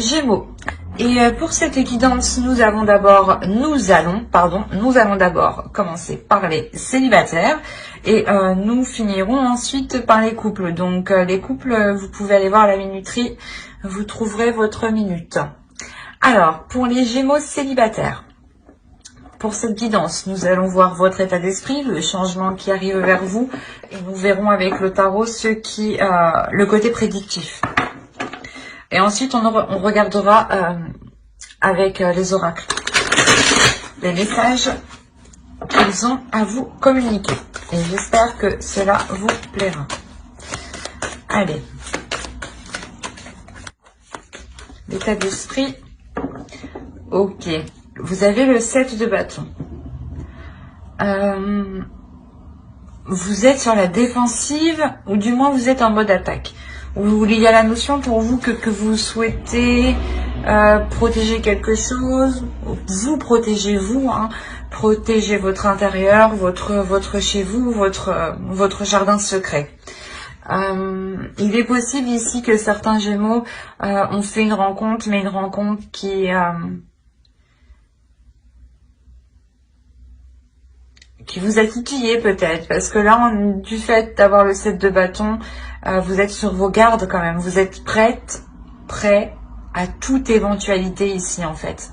Gémeaux. Et pour cette guidance, nous allons d'abord commencer par les célibataires et nous finirons ensuite par les couples. Donc les couples, vous pouvez aller voir la minuterie, vous trouverez votre minute. Alors, pour les Gémeaux célibataires, pour cette guidance, nous allons voir votre état d'esprit, le changement qui arrive vers vous, et nous verrons avec le tarot le côté prédictif. Et ensuite, on regardera avec les oracles les messages qu'ils ont à vous communiquer. Et j'espère que cela vous plaira. Allez. L'état d'esprit. Ok. Vous avez le 7 de bâton. Vous êtes sur la défensive, ou du moins vous êtes en mode attaque. Ou il y a la notion pour vous que vous souhaitez protéger quelque chose, vous protégez vous, hein, protégez votre intérieur, votre chez vous, votre jardin secret. Il est possible ici que certains Gémeaux ont fait une rencontre, mais une rencontre qui vous a titillé peut-être, parce que là, du fait d'avoir le 7 de bâton, vous êtes sur vos gardes quand même, vous êtes prêt à toute éventualité ici en fait.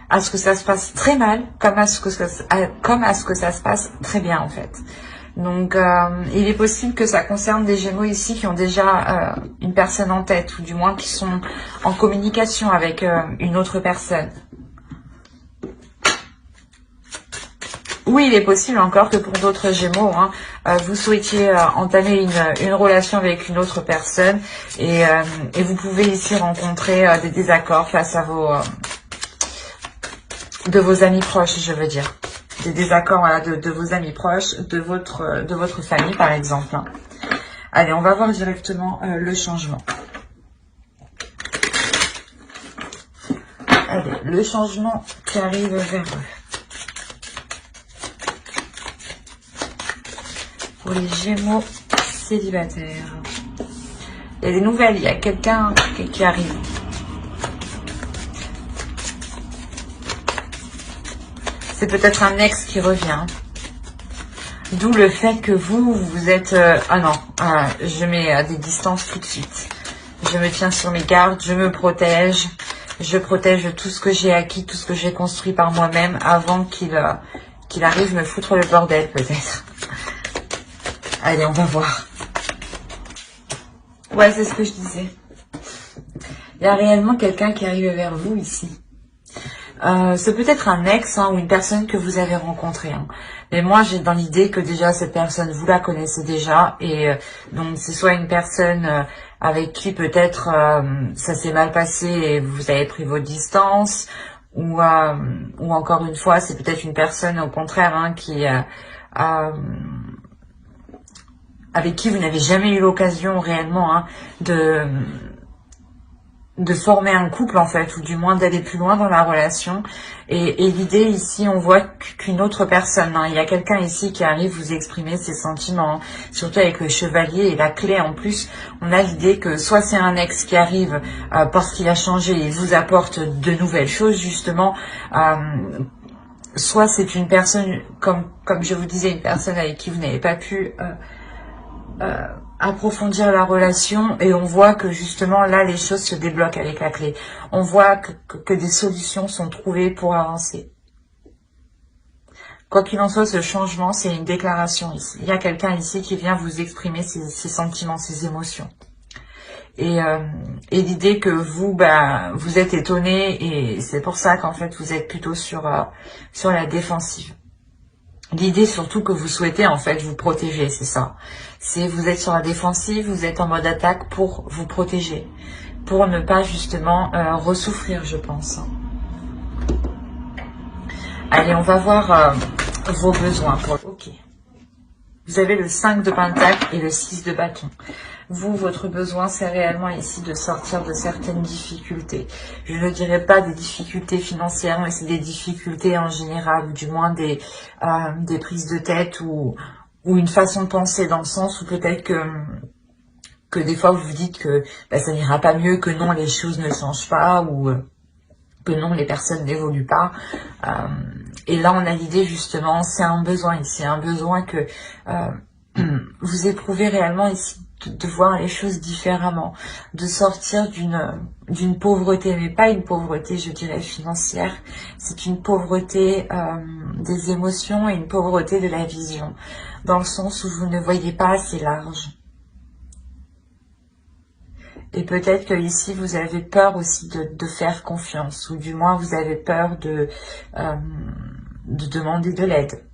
À ce que ça se passe très mal, comme à ce que ça se passe très bien en fait. Donc, il est possible que ça concerne des Gémeaux ici qui ont déjà une personne en tête, ou du moins qui sont en communication avec une autre personne. Oui, il est possible encore que pour d'autres Gémeaux, hein, vous souhaitiez entamer une relation avec une autre personne et vous pouvez ici rencontrer des désaccords face à de vos amis proches, je veux dire. Des désaccords voilà, de vos amis proches, de votre famille par exemple. Hein. Allez, on va voir directement le changement. Allez, le changement qui arrive vers eux. Pour les Gémeaux célibataires. Il y a des nouvelles, il y a quelqu'un qui arrive. C'est peut-être un ex qui revient. D'où le fait que vous êtes... je mets des distances tout de suite. Je me tiens sur mes gardes, je me protège. Je protège tout ce que j'ai acquis, tout ce que j'ai construit par moi-même avant qu'il arrive me foutre le bordel peut-être. Allez, on va voir. Ouais, c'est ce que je disais. Il y a réellement quelqu'un qui arrive vers vous ici. C'est peut-être un ex ou une personne que vous avez rencontrée. Hein. Mais moi, j'ai dans l'idée que déjà, cette personne, vous la connaissez déjà. Et donc, c'est soit une personne avec qui peut-être ça s'est mal passé et vous avez pris vos distances. Ou encore une fois, c'est peut-être une personne, au contraire, qui... avec qui vous n'avez jamais eu l'occasion réellement de former un couple en fait, ou du moins d'aller plus loin dans la relation. Et l'idée ici, on voit qu'une autre personne, il y a quelqu'un ici qui arrive vous exprimer ses sentiments, surtout avec le chevalier et la clé en plus. On a l'idée que soit c'est un ex qui arrive parce qu'il a changé et vous apporte de nouvelles choses justement, soit c'est une personne, comme je vous disais, une personne avec qui vous n'avez pas pu... approfondir la relation, et on voit que justement là les choses se débloquent avec la clé. On voit que des solutions sont trouvées pour avancer. Quoi qu'il en soit, ce changement, c'est une déclaration ici. Il y a quelqu'un ici qui vient vous exprimer ses sentiments, ses émotions. Et l'idée que vous êtes étonné, et c'est pour ça qu'en fait vous êtes plutôt sur la défensive. L'idée surtout que vous souhaitez en fait vous protéger, c'est ça. C'est vous êtes sur la défensive, vous êtes en mode attaque pour vous protéger, pour ne pas justement ressouffrir, je pense. Allez, on va voir vos besoins. Ok. Vous avez le 5 de pentacle et le 6 de bâton. Vous, votre besoin, c'est réellement ici de sortir de certaines difficultés. Je ne dirais pas des difficultés financières, mais c'est des difficultés en général, ou du moins des prises de tête ou une façon de penser, dans le sens où peut-être que que des fois vous vous dites que ça n'ira pas mieux, que non, les choses ne changent pas, ou que non, les personnes n'évoluent pas. Et là, on a l'idée justement, c'est un besoin ici, un besoin que vous éprouvez réellement ici, de voir les choses différemment, de sortir d'une pauvreté, mais pas une pauvreté, je dirais, financière. C'est une pauvreté des émotions et une pauvreté de la vision, dans le sens où vous ne voyez pas assez large. Et peut-être que ici vous avez peur aussi de faire confiance, ou du moins vous avez peur de demander de l'aide.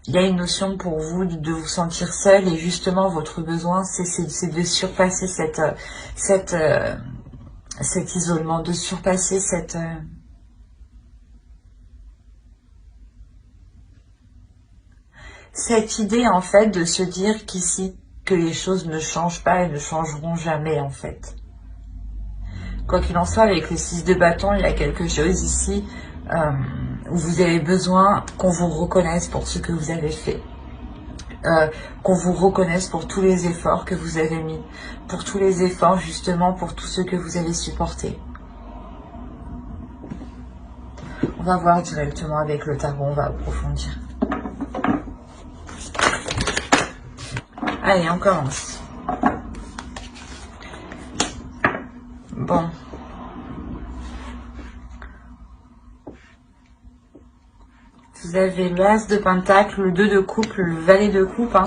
Il y a une notion pour vous de vous sentir seul, et justement votre besoin c'est de surpasser cet isolement, de surpasser cette idée en fait de se dire qu'ici que les choses ne changent pas et ne changeront jamais en fait. Quoi qu'il en soit, avec le 6 de bâton, il y a quelque chose ici où vous avez besoin qu'on vous reconnaisse pour ce que vous avez fait. Qu'on vous reconnaisse pour tous les efforts que vous avez mis, pour tous les efforts justement, pour tout ce que vous avez supporté. On va voir directement avec le tarot, on va approfondir. Allez, on commence. Bon. Vous avez l'As de Pentacle, le 2 de coupe, le Valet de coupe,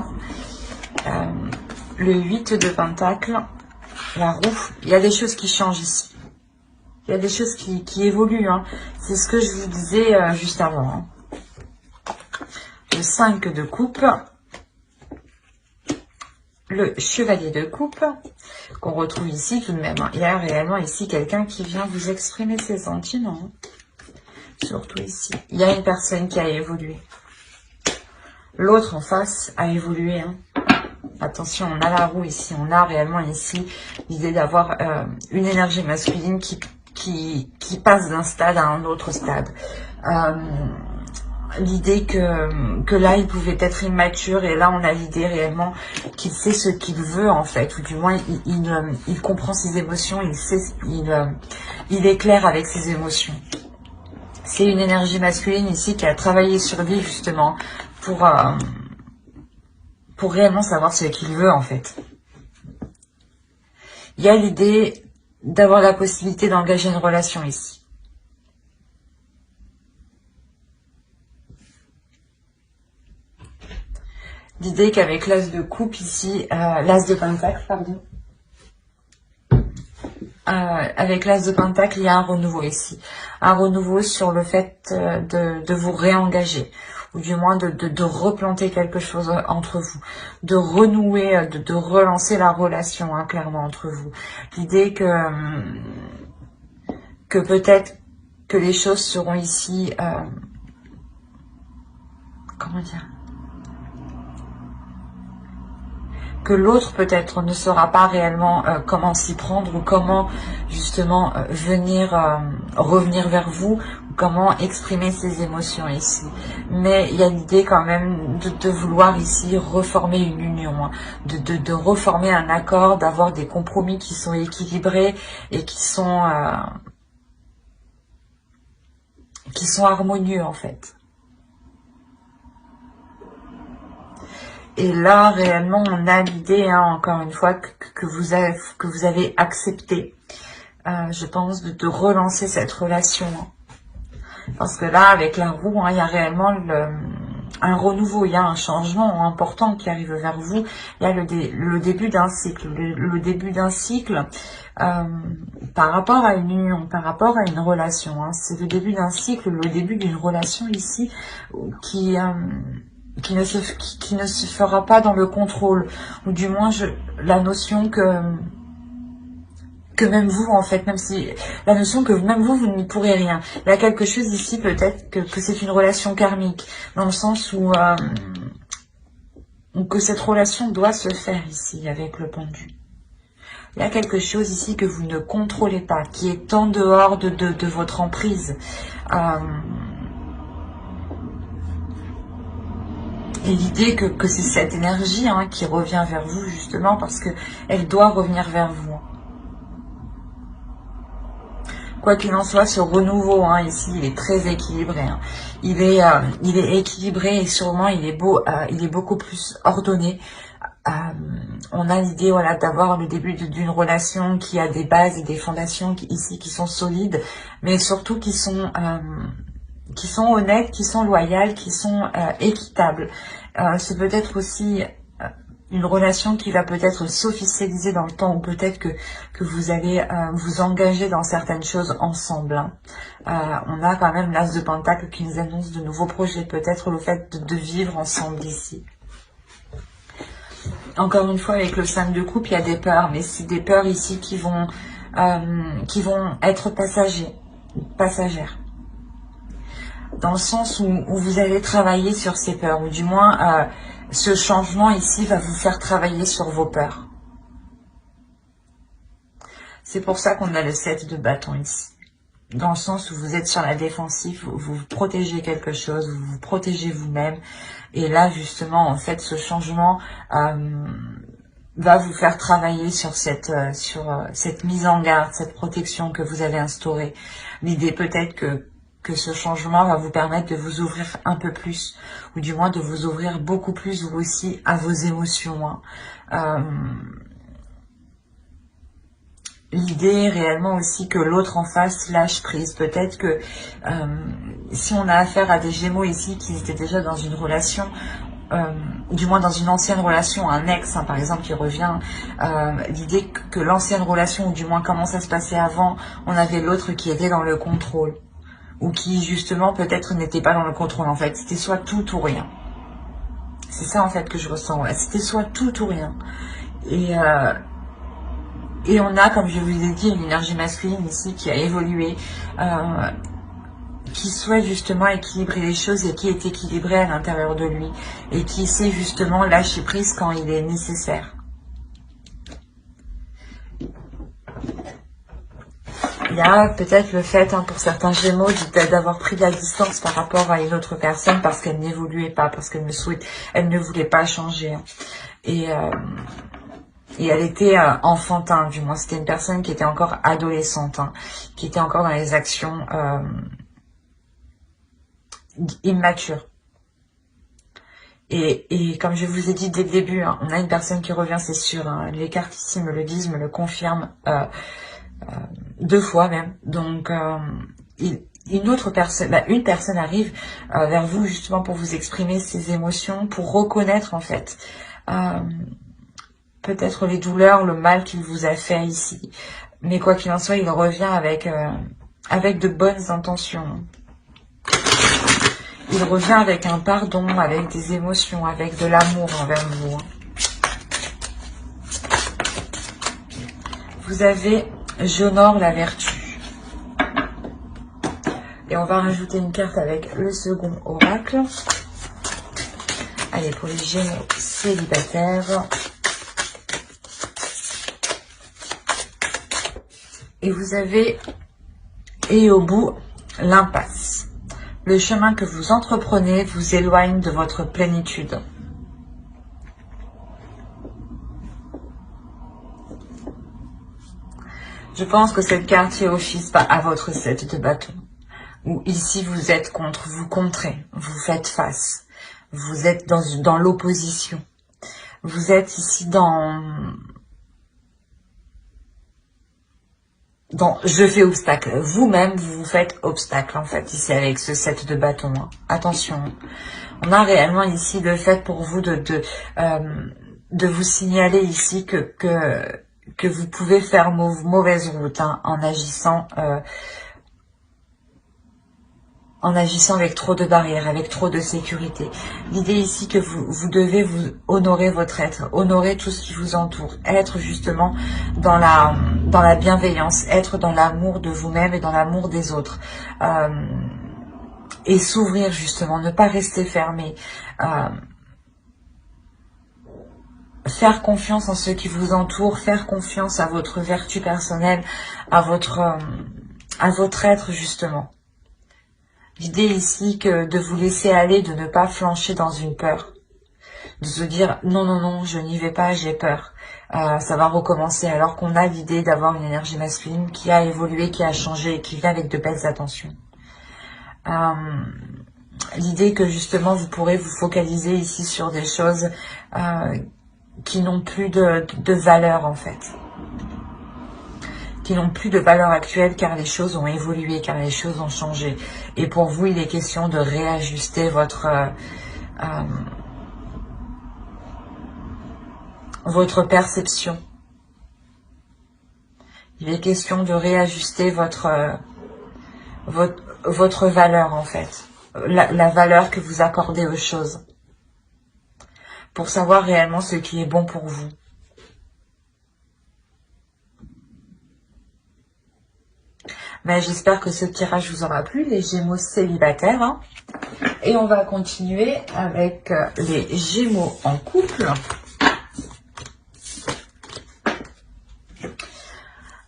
le 8 de Pentacle, la roue. Il y a des choses qui changent ici. Il y a des choses qui évoluent. C'est ce que je vous disais juste avant. Le 5 de coupe, le Chevalier de coupe, qu'on retrouve ici tout de même. Il y a réellement ici quelqu'un qui vient vous exprimer ses sentiments. Surtout ici. Il y a une personne qui a évolué. L'autre en face a évolué. Attention, on a la roue ici. On a réellement ici l'idée d'avoir une énergie masculine qui passe d'un stade à un autre stade. L'idée que là, il pouvait être immature, et là, on a l'idée réellement qu'il sait ce qu'il veut, en fait, ou du moins, il comprend ses émotions, il est clair avec ses émotions. C'est une énergie masculine ici qui a travaillé sur lui, justement, pour réellement savoir ce qu'il veut, en fait. Il y a l'idée d'avoir la possibilité d'engager une relation ici. L'idée qu'avec l'As de coupe ici, l'As de Pentacle, pardon. Avec l'As de Pentacle, il y a un renouveau ici. Un renouveau sur le fait de vous réengager, ou du moins de replanter quelque chose entre vous, de renouer, de relancer la relation, clairement, entre vous. L'idée que peut-être que les choses seront ici, comment dire, que l'autre peut-être ne saura pas réellement comment s'y prendre, ou comment justement revenir vers vous, ou comment exprimer ses émotions ici. Mais il y a l'idée quand même de vouloir ici reformer une union, de reformer un accord, d'avoir des compromis qui sont équilibrés et qui sont harmonieux en fait. Et là, réellement, on a l'idée, encore une fois, que vous avez accepté, je pense, de relancer cette relation. Parce que là, avec la roue, il y a réellement un renouveau, il y a un changement important qui arrive vers vous. Il y a le début d'un cycle. Le début d'un cycle par rapport à une union, par rapport à une relation. C'est le début d'un cycle, le début d'une relation ici qui ne se fera pas dans le contrôle, ou du moins la notion que même vous, en fait, même si la notion que même vous n'y pourrez rien. Il y a quelque chose ici, peut-être que c'est une relation karmique, dans le sens où que cette relation doit se faire ici avec le pendu. Il y a quelque chose ici que vous ne contrôlez pas, qui est en dehors de votre emprise. Et l'idée que c'est cette énergie hein, qui revient vers vous, justement, parce que elle doit revenir vers vous. Quoi qu'il en soit, ce renouveau, hein, ici, il est très équilibré. Hein. Il est équilibré et sûrement, il est beaucoup plus ordonné. On a l'idée voilà, d'avoir le début d'une relation qui a des bases et des fondations ici qui sont solides, mais surtout qui sont honnêtes, qui sont loyales, qui sont équitables. C'est peut-être aussi une relation qui va peut-être s'officialiser dans le temps, ou peut-être que vous allez vous engager dans certaines choses ensemble. Hein. On a quand même l'As de Pentacle qui nous annonce de nouveaux projets, peut-être le fait de vivre ensemble ici. Encore une fois, avec le 5 de coupe, il y a des peurs, mais c'est des peurs ici qui vont être passagères. Dans le sens où vous allez travailler sur ces peurs, ou du moins, ce changement ici va vous faire travailler sur vos peurs. C'est pour ça qu'on a le 7 de bâton ici. Dans le sens où vous êtes sur la défensive, vous protégez quelque chose, vous vous protégez vous-même. Et là, justement, en fait, ce changement va vous faire travailler sur cette mise en garde, cette protection que vous avez instaurée. L'idée peut-être que ce changement va vous permettre de vous ouvrir un peu plus, ou du moins de vous ouvrir beaucoup plus, vous aussi, à vos émotions. Hein. L'idée est réellement aussi que l'autre en face lâche prise. Peut-être que si on a affaire à des Gémeaux ici qui étaient déjà dans une relation, du moins dans une ancienne relation, un ex hein, par exemple qui revient, l'idée que l'ancienne relation, ou du moins comment ça se passait avant, on avait l'autre qui était dans le contrôle, ou qui justement peut-être n'était pas dans le contrôle en fait, c'était soit tout ou rien. C'est ça en fait que je ressens, ouais. C'était soit tout ou rien. Et on a, comme je vous ai dit, une énergie masculine ici qui a évolué, qui souhaite justement équilibrer les choses et qui est équilibré à l'intérieur de lui. Et qui sait justement lâcher prise quand il est nécessaire. Il y a peut-être le fait, hein, pour certains Gémeaux, d'avoir pris de la distance par rapport à une autre personne parce qu'elle n'évoluait pas, parce qu'elle ne voulait pas changer. Hein. Et elle était enfantin, du moins. C'était une personne qui était encore adolescente, hein, qui était encore dans les actions immatures. Et comme je vous ai dit dès le début, hein, on a une personne qui revient, c'est sûr. Hein, les cartes ici me le disent, me le confirment 2 fois même. Donc, une personne arrive vers vous justement pour vous exprimer ses émotions, pour reconnaître en fait peut-être les douleurs, le mal qu'il vous a fait ici. Mais quoi qu'il en soit, il revient avec de bonnes intentions. Il revient avec un pardon, avec des émotions, avec de l'amour envers vous. Vous avez « J'honore la vertu ». Et on va rajouter une carte avec le second oracle. Allez, pour les Gémeaux célibataires. Et vous avez, et au bout, l'impasse. Le chemin que vous entreprenez vous éloigne de votre plénitude. Je pense que cette carte fait office à votre 7 de bâton. Où ici vous êtes contre, vous contrez, vous faites face. Vous êtes dans l'opposition. Vous êtes ici dans je fais obstacle. Vous-même, vous vous faites obstacle, en fait, ici, avec ce 7 de bâton. Hein. Attention. On a réellement ici le fait pour vous de vous signaler ici que vous pouvez faire mauvaise route hein, en agissant avec trop de barrières, avec trop de sécurité. L'idée ici que vous devez vous honorer votre être, honorer tout ce qui vous entoure, être justement dans la bienveillance, être dans l'amour de vous-même et dans l'amour des autres. Et s'ouvrir justement, ne pas rester fermé. Faire confiance en ceux qui vous entourent, faire confiance à votre vertu personnelle, à votre être justement. L'idée ici que de vous laisser aller, de ne pas flancher dans une peur. de se dire non, non, non, je n'y vais pas, j'ai peur. Ça va recommencer, alors qu'on a l'idée d'avoir une énergie masculine qui a évolué, qui a changé et qui vient avec de belles attentions. L'idée que justement vous pourrez vous focaliser ici sur des choses qui n'ont plus de valeur en fait. Qui n'ont plus de valeur actuelle car les choses ont évolué, car les choses ont changé. Et pour vous, il est question de réajuster votre perception. Il est question de réajuster votre valeur en fait. La valeur que vous accordez aux choses. Pour savoir réellement ce qui est bon pour vous. Mais j'espère que ce tirage vous aura plu, les Gémeaux célibataires. Hein. Et on va continuer avec les Gémeaux en couple.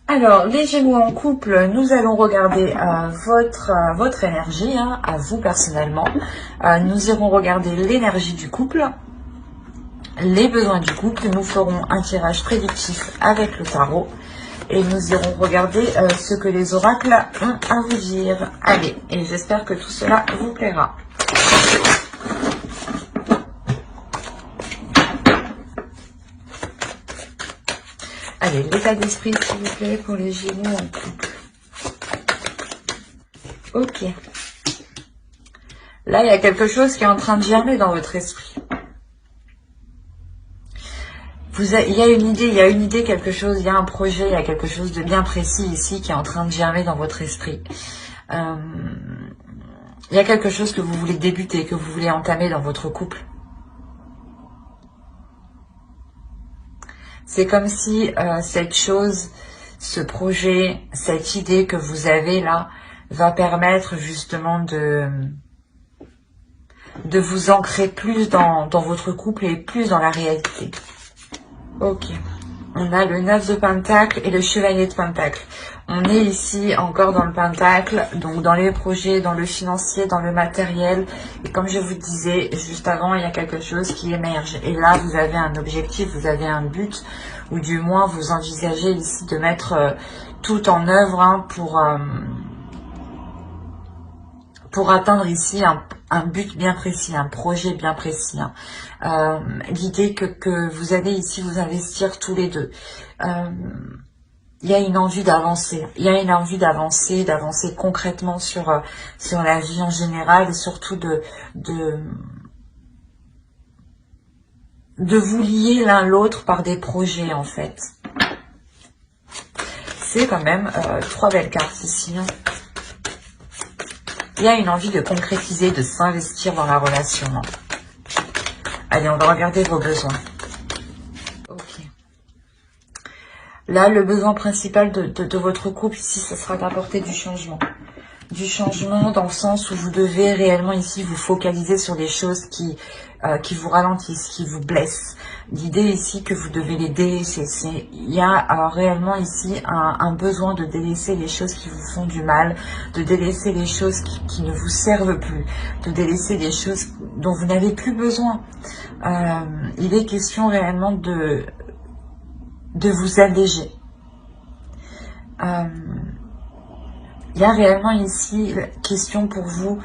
Alors, les Gémeaux en couple, nous allons regarder votre énergie, hein, à vous personnellement. Nous irons regarder l'énergie du couple, les besoins du couple. Nous ferons un tirage prédictif avec le tarot. Et nous irons regarder ce que les oracles ont à vous dire. Allez, et j'espère que tout cela vous plaira. Allez, l'état d'esprit, s'il vous plaît, pour les Gémeaux en couple. Ok. Là, il y a quelque chose qui est en train de germer dans votre esprit. Il y a une idée, quelque chose, il y a un projet, il y a quelque chose de bien précis ici qui est en train de germer dans votre esprit. Il y a quelque chose que vous voulez débuter, que vous voulez entamer dans votre couple. C'est comme si cette chose, ce projet, cette idée que vous avez là, va permettre justement de vous ancrer plus dans votre couple et plus dans la réalité. Ok, on a le 9 de Pentacle et le Chevalier de Pentacle. On est ici encore dans le Pentacle, donc dans les projets, dans le financier, dans le matériel. Et comme je vous disais juste avant, il y a quelque chose qui émerge. Et là, vous avez un objectif, vous avez un but, ou du moins vous envisagez ici de mettre tout en œuvre hein, pour atteindre ici un but bien précis, un projet bien précis. Hein. L'idée que vous allez ici vous investir tous les deux. Il y a une envie d'avancer. Il y a une envie d'avancer concrètement sur la vie en général et surtout de vous lier l'un l'autre par des projets en fait. C'est quand même 3 belles cartes ici. Hein. Il y a une envie de concrétiser, de s'investir dans la relation. Hein. Allez, on va regarder vos besoins. Ok. Là, le besoin principal de votre couple ici, ce sera d'apporter du changement. Du changement dans le sens où vous devez réellement ici vous focaliser sur des choses qui vous ralentissent, qui vous blessent. L'idée ici que vous devez les délaisser. Il y a réellement ici un besoin de délaisser les choses qui vous font du mal, de délaisser les choses qui ne vous servent plus, de délaisser les choses dont vous n'avez plus besoin. Il est question réellement de vous alléger. Il y a réellement ici question pour vous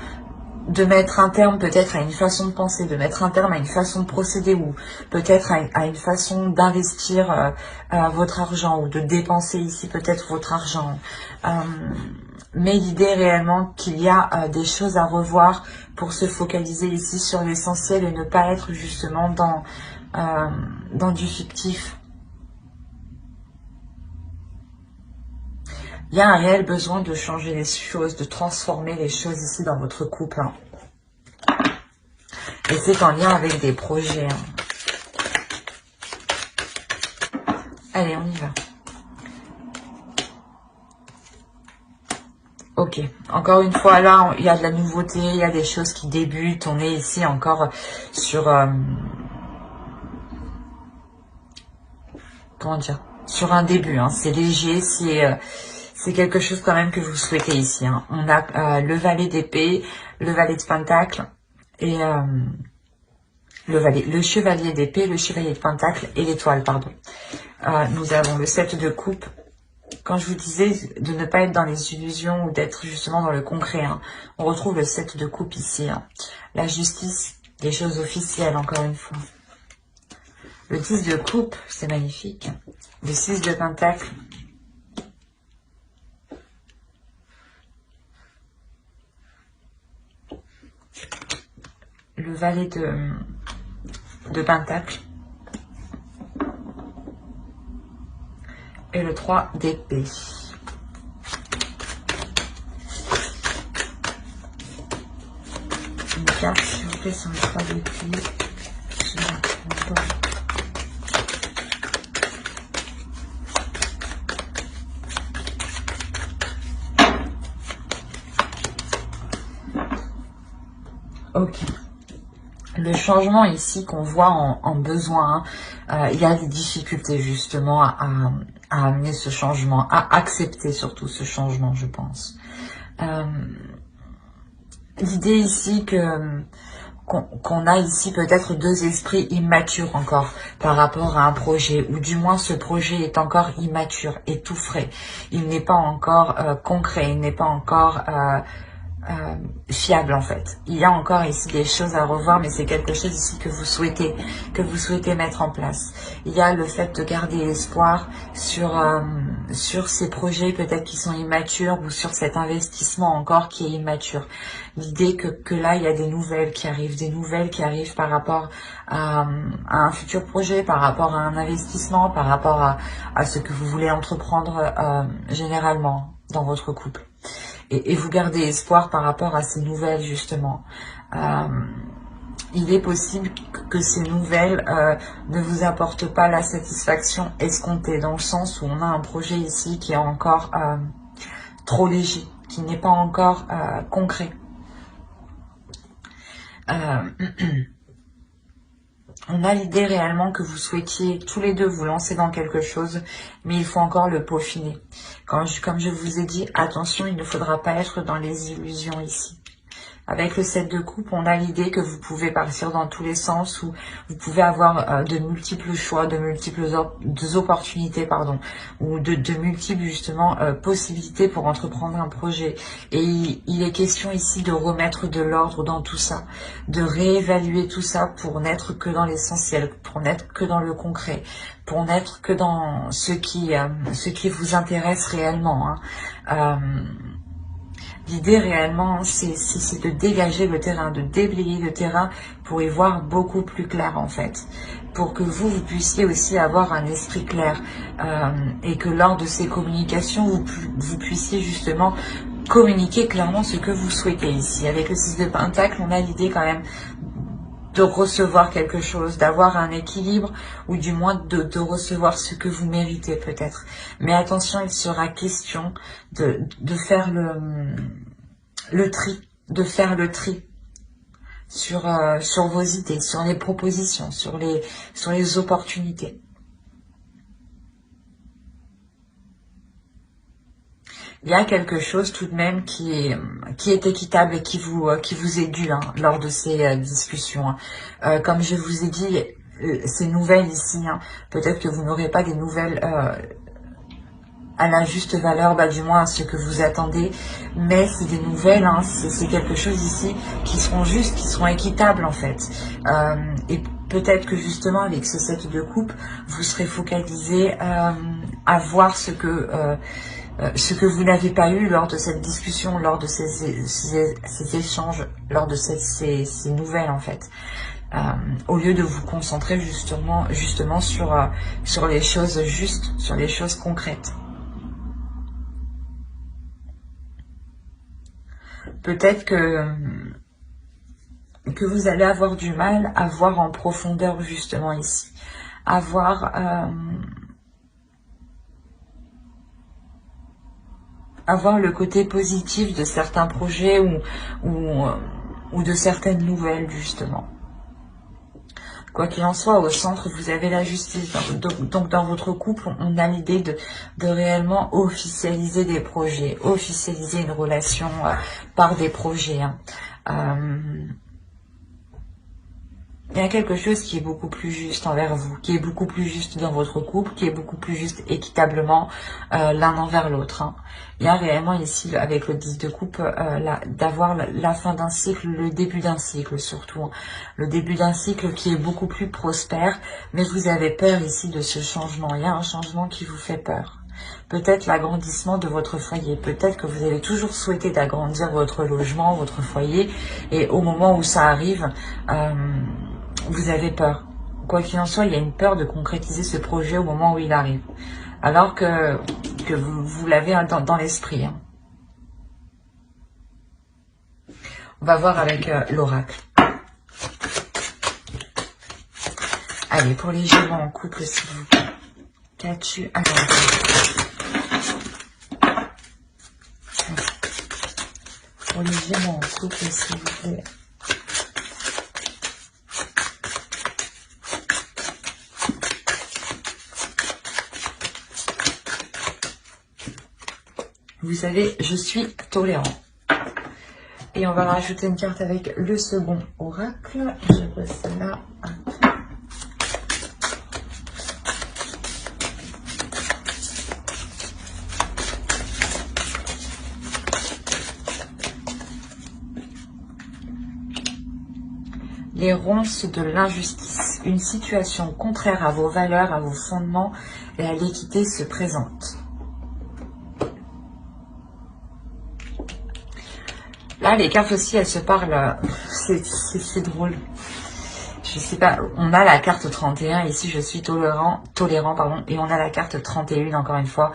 de mettre un terme peut-être à une façon de penser, de mettre un terme à une façon de procéder ou peut-être à une façon d'investir votre argent ou de dépenser ici peut-être votre argent. Mais l'idée est réellement qu'il y a des choses à revoir pour se focaliser ici sur l'essentiel et ne pas être justement dans du fictif. Il y a un réel besoin de changer les choses, de transformer les choses ici dans votre couple. Hein. Et c'est en lien avec des projets. Hein. Allez, on y va. Ok, encore une fois, là, il y a de la nouveauté, il y a des choses qui débutent. On est ici encore sur... comment dire? Sur un début. Hein. C'est léger, c'est quelque chose quand même que vous souhaitez ici. Hein. On a le valet d'épée, le valet de pentacle et le chevalier d'épée, le chevalier de pentacle et l'étoile, pardon. Nous avons le 7 de coupe. Quand je vous disais de ne pas être dans les illusions ou d'être justement dans le concret, hein, on retrouve le 7 de coupe ici. Hein. La justice, des choses officielles, encore une fois. Le 10 de coupe, c'est magnifique. Le 6 de pentacle. Le valet de pentacle. Et le 3 d'épée. Une carte, s'il vous plaît, sur le 3 d'épée. Ok. Le changement ici qu'on voit en besoin, il y a des difficultés justement à amener ce changement, à accepter surtout ce changement, je pense. L'idée ici qu'on a ici peut-être deux esprits immatures encore par rapport à un projet, ou du moins ce projet est encore immature et tout frais. Il n'est pas encore concret, il n'est pas encore fiable en fait. Il y a encore ici des choses à revoir, mais c'est quelque chose ici que vous souhaitez mettre en place. Il y a le fait de garder l'espoir sur ces projets peut-être qui sont immatures, ou sur cet investissement encore qui est immature. L'idée que là il y a des nouvelles qui arrivent par rapport à un futur projet, par rapport à un investissement, par rapport à ce que vous voulez entreprendre généralement dans votre couple. Et vous gardez espoir par rapport à ces nouvelles, justement. Il est possible que ces nouvelles ne vous apportent pas la satisfaction escomptée, dans le sens où on a un projet ici qui est encore trop léger, qui n'est pas encore concret. On a l'idée réellement que vous souhaitiez tous les deux vous lancer dans quelque chose, mais il faut encore le peaufiner. Comme je vous ai dit, attention, il ne faudra pas être dans les illusions ici. Avec le 7 de coupe, on a l'idée que vous pouvez partir dans tous les sens, ou vous pouvez avoir de multiples choix, de multiples opportunités, pardon, ou de multiples justement possibilités pour entreprendre un projet. Et il est question ici de remettre de l'ordre dans tout ça, de réévaluer tout ça pour n'être que dans l'essentiel, pour n'être que dans le concret, pour n'être que dans ce qui vous intéresse réellement. Hein. L'idée réellement, c'est de dégager le terrain, de déblayer le terrain pour y voir beaucoup plus clair en fait. Pour que vous puissiez aussi avoir un esprit clair et que lors de ces communications, vous puissiez justement communiquer clairement ce que vous souhaitez ici. Avec le 6 de pentacle, on a l'idée quand même de recevoir quelque chose, d'avoir un équilibre, ou du moins de recevoir ce que vous méritez peut-être. Mais attention, il sera question de faire le tri, sur vos idées, sur les propositions, sur les opportunités. Il y a quelque chose tout de même qui est équitable et qui vous est dû hein, lors de ces discussions. Hein. Comme je vous ai dit, ces nouvelles ici, hein, peut-être que vous n'aurez pas des nouvelles à la juste valeur, du moins à ce que vous attendez, mais c'est des nouvelles, hein, c'est quelque chose ici qui seront justes, qui seront équitables en fait. Et peut-être que justement avec ce 7 de coupe, vous serez focalisé à voir ce que vous n'avez pas eu lors de cette discussion, lors de ces échanges, lors de ces nouvelles en fait. Au lieu de vous concentrer justement sur les choses justes, sur les choses concrètes. Peut-être que vous allez avoir du mal à voir en profondeur justement ici, à voir le côté positif de certains projets ou de certaines nouvelles justement. Quoi qu'il en soit, au centre, vous avez la justice. Donc dans votre couple, on a l'idée de réellement officialiser des projets, officialiser une relation par des projets. Hein. il y a quelque chose qui est beaucoup plus juste envers vous, qui est beaucoup plus juste dans votre couple, qui est beaucoup plus juste équitablement l'un envers l'autre. Hein. Il y a réellement ici, avec le 10 de coupe, d'avoir la fin d'un cycle, le début d'un cycle surtout. Hein. Le début d'un cycle qui est beaucoup plus prospère, mais vous avez peur ici de ce changement. Il y a un changement qui vous fait peur. Peut-être l'agrandissement de votre foyer. Peut-être que vous avez toujours souhaité d'agrandir votre logement, votre foyer, et au moment où ça arrive, vous avez peur. Quoi qu'il en soit, il y a une peur de concrétiser ce projet au moment où il arrive. Alors que vous l'avez dans l'esprit. Hein. On va voir avec l'oracle. Allez, pour les Gémeaux en couple, s'il vous plaît. Qu'as-tu à pour les Gémeaux en couple, s'il vous plaît. Vous savez, je suis tolérant. Et on va rajouter une carte avec le second oracle. Je pose celle-là. Les ronces de l'injustice. Une situation contraire à vos valeurs, à vos fondements et à l'équité se présente. Là, les cartes aussi, elles se parlent. C'est drôle. Je sais pas. On a la carte 31. Ici, je suis tolérant, pardon. Et on a la carte 31, encore une fois.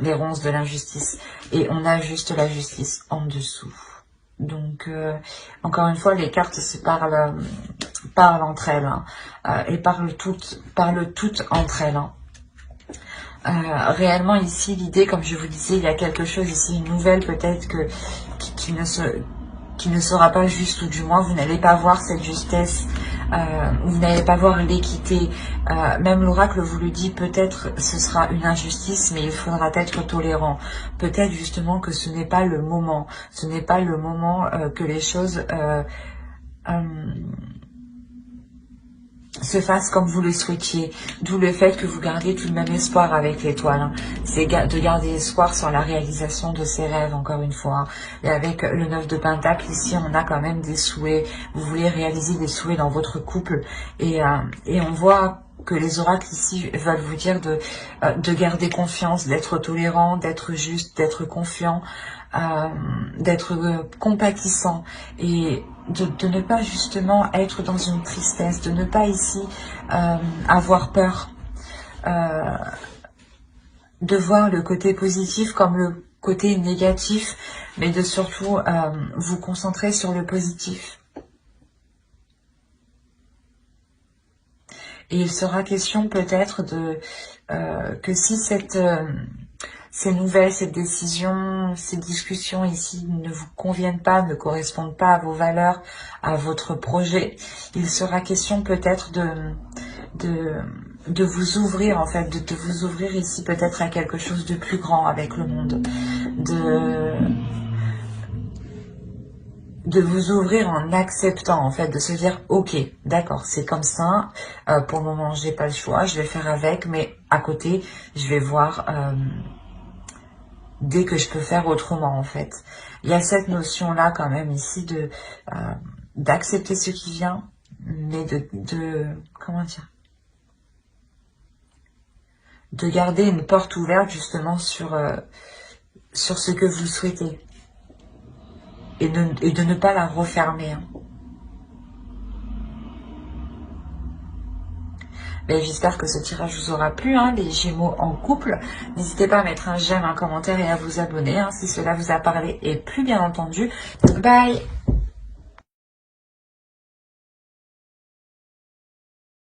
Les ronces de l'injustice. Et on a juste la justice en dessous. Donc, encore une fois, les cartes se parlent entre elles. Hein, et parlent toutes entre elles. Hein. Réellement ici l'idée, comme je vous disais, il y a quelque chose ici, une nouvelle peut-être qui ne sera pas juste, ou du moins vous n'allez pas voir cette justesse, vous n'allez pas voir l'équité. Même l'oracle vous le dit, peut-être ce sera une injustice, mais il faudra être tolérant. Peut-être justement que ce n'est pas le moment, que les choses se fasse comme vous le souhaitiez, d'où le fait que vous gardez tout de même espoir avec l'étoile. Hein. C'est de garder espoir sur la réalisation de ses rêves, encore une fois. Hein. Et avec le 9 de Pentacle, ici, on a quand même des souhaits. Vous voulez réaliser des souhaits dans votre couple. Et on voit que les oracles ici veulent vous dire de garder confiance, d'être tolérant, d'être juste, d'être confiant, d'être compatissant et de ne pas justement être dans une tristesse, de ne pas ici avoir peur, de voir le côté positif comme le côté négatif, mais de surtout vous concentrer sur le positif. Et il sera question peut-être que si ces nouvelles, cette décision, ces discussions ici ne vous conviennent pas, ne correspondent pas à vos valeurs, à votre projet, il sera question peut-être de vous ouvrir, en fait, de vous ouvrir ici peut-être à quelque chose de plus grand avec le monde, de vous ouvrir en acceptant, en fait, de se dire, ok, d'accord, c'est comme ça, pour le moment, j'ai pas le choix, je vais faire avec, mais à côté, je vais voir dès que je peux faire autrement, en fait. Il y a cette notion-là, quand même, ici, d'accepter ce qui vient, mais comment dire, de garder une porte ouverte, justement, sur ce que vous souhaitez. Et de ne pas la refermer. Hein. J'espère que ce tirage vous aura plu, hein, les Gémeaux en couple. N'hésitez pas à mettre un j'aime, un commentaire et à vous abonner, hein, si cela vous a parlé et plus bien entendu. Bye!